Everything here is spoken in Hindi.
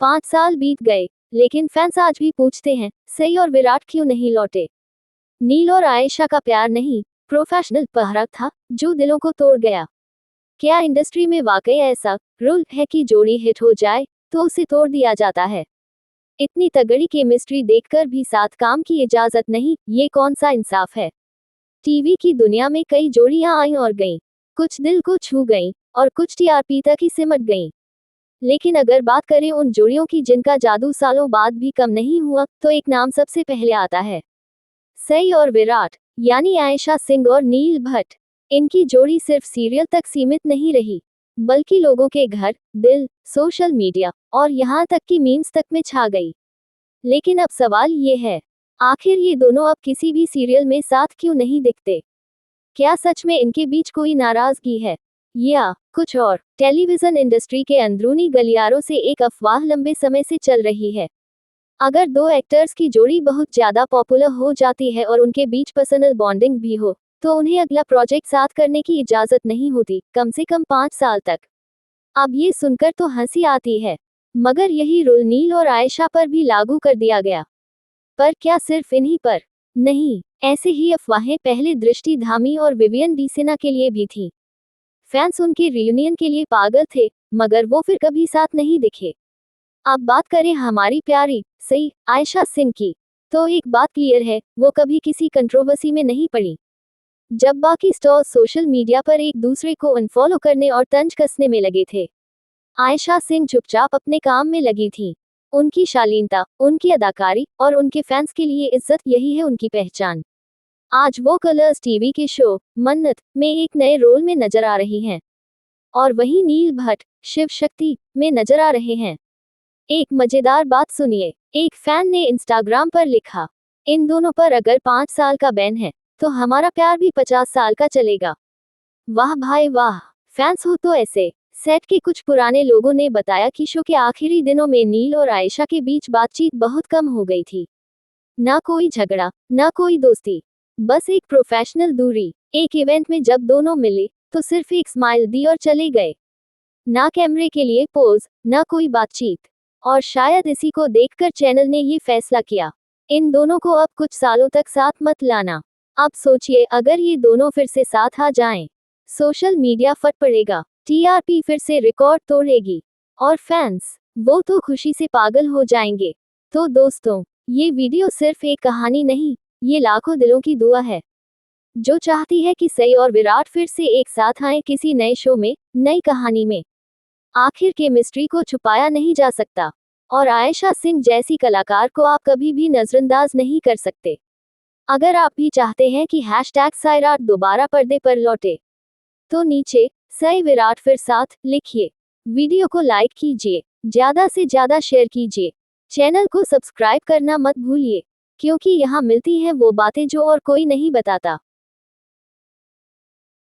5 साल बीत गए, लेकिन फैंस आज भी पूछते हैं, सई और विराट क्यों नहीं लौटे। नील और आयशा का प्यार नहीं, प्रोफेशनल पहरा था, जो दिलों को तोड़ गया। क्या इंडस्ट्री में वाकई ऐसा रूल है कि जोड़ी हिट हो जाए तो उसे तोड़ दिया जाता है? इतनी तगड़ी केमिस्ट्री देखकर भी साथ काम की इजाजत नहीं, ये कौन सा इंसाफ है। टीवी की दुनिया में कई जोड़ियां आईं और गईं, कुछ दिल को छू गईं और कुछ टीआरपी तक ही सिमट गईं। लेकिन अगर बात करें उन जोड़ियों की जिनका जादू सालों बाद भी कम नहीं हुआ, तो एक नाम सबसे पहले आता है, सई और विराट, यानी आयशा सिंह और नील भट्ट। इनकी जोड़ी सिर्फ सीरियल तक सीमित नहीं रही, बल्कि लोगों के घर, दिल, सोशल मीडिया और यहाँ तक कि मीम्स तक में छा गई। लेकिन अब सवाल ये है, आखिर ये दोनों अब किसी भी सीरियल में साथ क्यों नहीं दिखते? क्या सच में इनके बीच कोई नाराजगी है, या कुछ और? टेलीविजन इंडस्ट्री के अंदरूनी गलियारों से एक अफवाह लंबे समय से चल रही है। अगर दो एक्टर्स की जोड़ी बहुत ज्यादा पॉपुलर हो जाती है और उनके बीच पर्सनल बॉन्डिंग भी हो, तो उन्हें अगला प्रोजेक्ट साथ करने की इजाजत नहीं होती, कम से कम 5 साल तक। अब ये सुनकर तो हंसी आती है, मगर यही रूल नील और आयशा पर भी लागू कर दिया गया। पर क्या सिर्फ इन्हीं पर? नहीं, ऐसे ही अफवाहें पहले दृष्टि धामी और विवियन डीसेना के लिए भी थी। फैंस उनके रियूनियन के लिए पागल थे, मगर वो फिर कभी साथ नहीं दिखे। अब बात करें हमारी प्यारी सई आयशा सिंह की, तो एक बात क्लियर है, वो कभी किसी कंट्रोवर्सी में नहीं पड़ी। जब बाकी स्टार्स सोशल मीडिया पर एक दूसरे को अनफॉलो करने और तंज कसने में लगे थे, आयशा सिंह चुपचाप अपने काम में लगी थी। उनकी शालीनता, उनकी अदाकारी और उनके फैंस के लिए इज्जत, यही है उनकी पहचान। आज वो कलर्स टीवी के शो मन्नत में एक नए रोल में नजर आ रही हैं, और वहीं नील भट्ट शिव शक्ति में नजर आ रहे हैं। एक मजेदार बात सुनिए, एक फैन ने इंस्टाग्राम पर लिखा, इन दोनों पर अगर 5 साल का बैन है, तो हमारा प्यार भी 50 साल का चलेगा। वाह भाई वाह, फैंस हो तो ऐसे। सेट के कुछ पुराने लोगों ने बताया कि शो के आखिरी दिनों में नील और आयशा के बीच बातचीत बहुत कम हो गई थी। ना कोई झगड़ा, ना कोई दोस्ती, बस एक प्रोफेशनल दूरी। एक इवेंट में जब दोनों मिले, तो सिर्फ एक स्माइल दी और चले गए। ना कैमरे के लिए पोज, ना कोई बातचीत। और शायद इसी को देखकर चैनल ने ये फैसला किया, इन दोनों को अब कुछ सालों तक साथ मत लाना। अब सोचिए, अगर ये दोनों फिर से साथ आ जाएं, सोशल मीडिया फट पड़ेगा, टीआरपी फिर से रिकॉर्ड तोड़ेगी, और फैंस, वो तो खुशी से पागल हो जाएंगे। तो दोस्तों, ये वीडियो सिर्फ एक कहानी नहीं, ये लाखों दिलों की दुआ है, जो चाहती है कि सई और विराट फिर से एक साथ आएं किसी नए शो में, नई कहानी में। आखिर केमिस्ट्री को छुपाया नहीं जा सकता, और आयशा सिंह जैसी कलाकार को आप कभी भी नजरअंदाज नहीं कर सकते। अगर आप भी चाहते हैं कि #सायराट दोबारा पर्दे पर लौटे, तो नीचे सई विराट फिर साथ लिखिए। वीडियो को लाइक कीजिए, ज्यादा से ज्यादा शेयर कीजिए, चैनल को सब्सक्राइब करना मत भूलिए, क्योंकि यहाँ मिलती हैं वो बातें जो और कोई नहीं बताता।